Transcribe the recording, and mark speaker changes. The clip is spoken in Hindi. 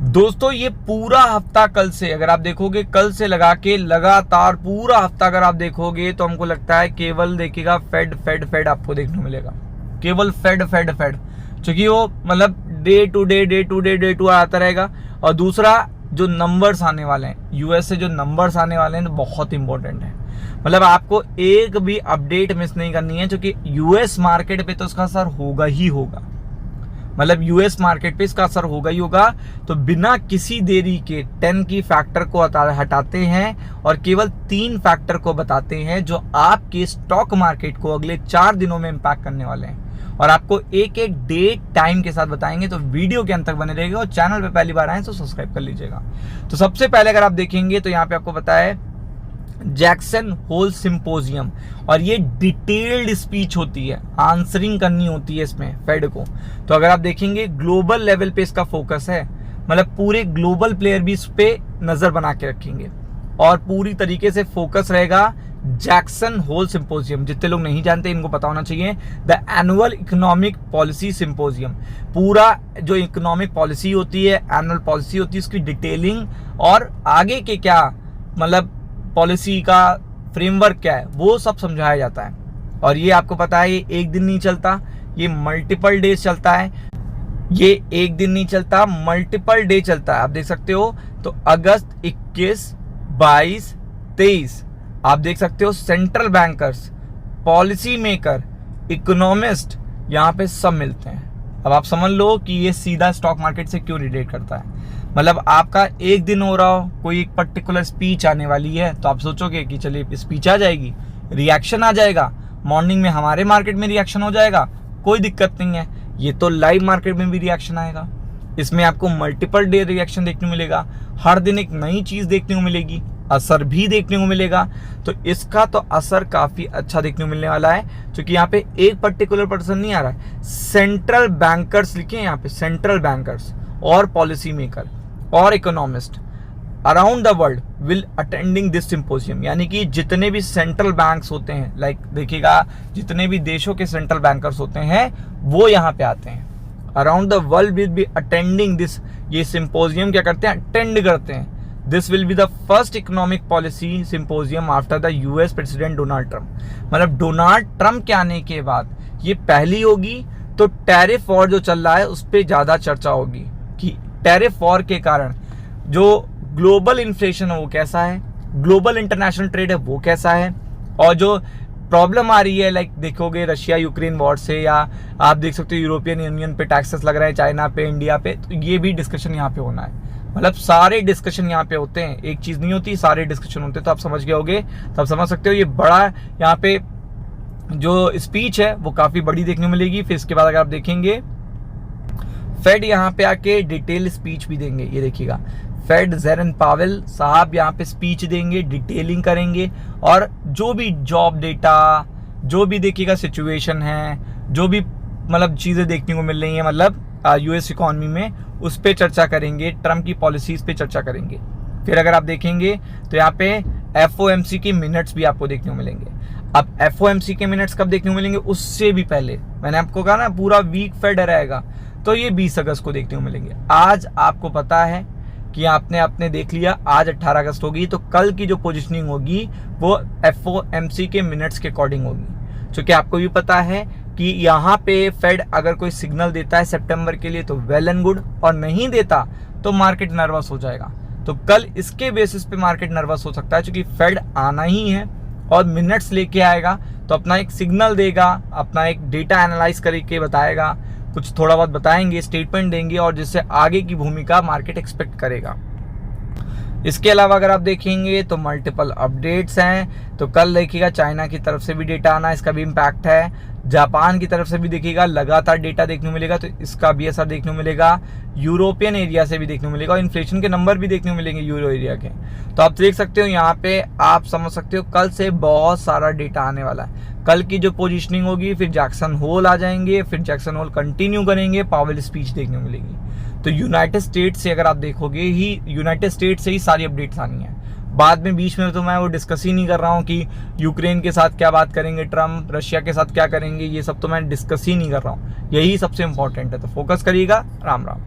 Speaker 1: दोस्तों ये पूरा हफ्ता कल से अगर आप देखोगे, कल से लगा के लगातार पूरा हफ्ता अगर आप देखोगे तो हमको लगता है केवल देखिएगा फेड फेड फेड आपको देखने को मिलेगा। केवल फेड फेड फेड, क्योंकि वो मतलब डे टू डे आता रहेगा। और दूसरा जो नंबर्स आने वाले हैं यूएस से, जो नंबर्स आने वाले हैं बहुत इंपॉर्टेंट है। मतलब आपको एक भी अपडेट मिस नहीं करनी है, क्योंकि यूएस मार्केट पे तो उसका असर होगा ही होगा। मतलब यूएस मार्केट पे इसका असर होगा ही होगा। तो बिना किसी देरी के 10 की फैक्टर को हटाते हैं और केवल 3 फैक्टर को बताते हैं जो आपके स्टॉक मार्केट को अगले 4 दिनों में इम्पैक्ट करने वाले हैं। और आपको एक एक डेट टाइम के साथ बताएंगे, तो वीडियो के अंत तक बने रहेगा। और चैनल पे पहली बार आए तो सब्सक्राइब कर लीजिएगा। तो सबसे पहले अगर आप देखेंगे तो यहाँ पे आपको पता है जैक्सन होल सिंपोजियम, और ये डिटेल्ड स्पीच होती है, आंसरिंग करनी होती है इसमें फेड को। तो अगर आप देखेंगे ग्लोबल लेवल पे इसका फोकस है, मतलब पूरे ग्लोबल प्लेयर भी इस पे नजर बना के रखेंगे और पूरी तरीके से फोकस रहेगा जैक्सन होल सिंपोजियम। जितने लोग नहीं जानते इनको पता होना चाहिए, the annual economic policy symposium. पूरा जो इकोनॉमिक पॉलिसी होती है, एनुअल पॉलिसी होती है, उसकी डिटेलिंग और आगे के क्या मतलब पॉलिसी का फ्रेमवर्क क्या है वो सब समझाया जाता है। और ये आपको पता है ये एक दिन नहीं चलता, ये मल्टीपल डेज चलता है। ये एक दिन नहीं चलता, मल्टीपल डे चलता है। आप देख सकते हो तो अगस्त 21, 22, 23 आप देख सकते हो central bankers, policy maker, economist यहाँ पे सब मिलते हैं। अब आप समझ लो कि ये सीधा स्टॉक मार्केट से क्यों रिलेट करता है। मतलब आपका एक दिन हो रहा हो, कोई एक पर्टिकुलर स्पीच आने वाली है, तो आप सोचोगे कि चलिए स्पीच आ जाएगी, रिएक्शन आ जाएगा, मॉर्निंग में हमारे मार्केट में रिएक्शन हो जाएगा, कोई दिक्कत नहीं है। ये तो लाइव मार्केट में भी रिएक्शन आएगा। इसमें आपको मल्टीपल डे रिएक्शन देखने को मिलेगा, हर दिन एक नई चीज देखने को मिलेगी, असर भी देखने को मिलेगा। तो इसका तो असर काफी अच्छा देखने को मिलने वाला है, क्योंकि यहाँ पे एक पर्टिकुलर पर्सन नहीं आ रहा है, सेंट्रल बैंकर्स लिखे हैं यहाँ पे, सेंट्रल बैंकर्स और पॉलिसी मेकर और economist around the world will attending this symposium. यानी कि जितने भी सेंट्रल बैंक्स होते हैं, लाइक देखिएगा जितने भी देशों के सेंट्रल बैंकर्स होते हैं वो यहाँ पे आते हैं। Around the world will be attending this, ये सिंपोजियम क्या करते हैं, अटेंड करते हैं। This will be the first economic policy symposium after the US president Donald Trump. मतलब डोनाल्ड ट्रम्प के आने के बाद ये पहली होगी। तो टैरिफ वॉर जो चल रहा है उस पर ज्यादा चर्चा होगी कि टैरिफ वॉर के कारण जो ग्लोबल इन्फ्लेशन है वो कैसा है, ग्लोबल इंटरनेशनल ट्रेड है वो कैसा है, और जो प्रॉब्लम आ रही है लाइक देखोगे रशिया यूक्रेन वॉर से, या आप देख सकते हो यूरोपियन यूनियन पे टैक्सेस लग रहे हैं, चाइना पे, इंडिया पे, तो ये भी डिस्कशन यहाँ पे होना है। मतलब सारे डिस्कशन यहाँ पे होते हैं, एक चीज नहीं होती, सारे डिस्कशन होते हैं। तो आप समझ गए होगे, तो आप समझ सकते हो ये बड़ा यहाँ पे जो स्पीच है वो काफी बड़ी देखने को मिलेगी। फिर इसके बाद अगर आप देखेंगे फेड यहाँ पे आके डिटेल स्पीच भी देंगे। ये देखिएगा फेड जेरन पावेल साहब यहाँ पे स्पीच देंगे, डिटेलिंग करेंगे, और जो भी जॉब डेटा, जो भी देखिएगा सिचुएशन है, जो भी मतलब चीजें देखने को मिल रही हैं मतलब यूएस इकोनॉमी में, उस पे चर्चा करेंगे, ट्रम्प की पॉलिसीज पे चर्चा करेंगे। फिर अगर आप देखेंगे तो यहाँ पे एफओएमसी के मिनट्स भी आपको देखने को मिलेंगे। अब एफओएमसी के मिनट्स कब देखने को मिलेंगे, उससे भी पहले मैंने आपको कहा ना पूरा वीक फेड रहेगा, तो ये 20 अगस्त को देखने को मिलेंगे। आज आपको पता है कि आपने देख लिया, आज 18 अगस्त होगी, तो कल की जो पोजीशनिंग होगी वो एफओएमसी के मिनट्स के अकॉर्डिंग होगी। क्योंकि आपको भी पता है कि यहाँ पे फेड अगर कोई सिग्नल देता है सितंबर के लिए तो वेल एंड गुड, और नहीं देता तो मार्केट नर्वस हो जाएगा। तो कल इसके बेसिस पे मार्केट नर्वस हो सकता है, क्योंकि फेड आना ही है और मिनट्स लेके आएगा, तो अपना एक सिग्नल देगा, अपना एक डेटा एनालाइज करके बताएगा, कुछ थोड़ा बहुत बताएंगे, स्टेटमेंट देंगे, और जिससे आगे की भूमिका मार्केट एक्सपेक्ट करेगा। इसके अलावा अगर आप देखेंगे तो मल्टीपल अपडेट्स हैं। तो कल देखिएगा चाइना की तरफ से भी डेटा आना, इसका भी इम्पैक्ट है। जापान की तरफ से भी देखिएगा लगातार डेटा देखने को मिलेगा, तो इसका भी असर देखने को मिलेगा। यूरोपियन एरिया से भी देखने को मिलेगा, और इन्फ्लेशन के नंबर भी देखने को मिलेंगे यूरो एरिया के। तो आप देख सकते हो यहाँ पे, आप समझ सकते हो कल से बहुत सारा डेटा आने वाला है। कल की जो पोजीशनिंग होगी, फिर जैक्सन होल आ जाएंगे, फिर जैक्सन होल कंटिन्यू करेंगे, पावेल स्पीच देखने को मिलेगी। तो यूनाइटेड स्टेट्स से अगर आप देखोगे ही, यूनाइटेड स्टेट्स से ही सारी अपडेट्स आनी है। बाद में बीच में तो मैं वो डिस्कस ही नहीं कर रहा हूँ कि यूक्रेन के साथ क्या बात करेंगे ट्रम्प, रशिया के साथ क्या करेंगे, ये सब तो मैं डिस्कस ही नहीं कर रहा हूँ। यही सबसे इंपॉर्टेंट है। तो फोकस करिएगा। राम राम।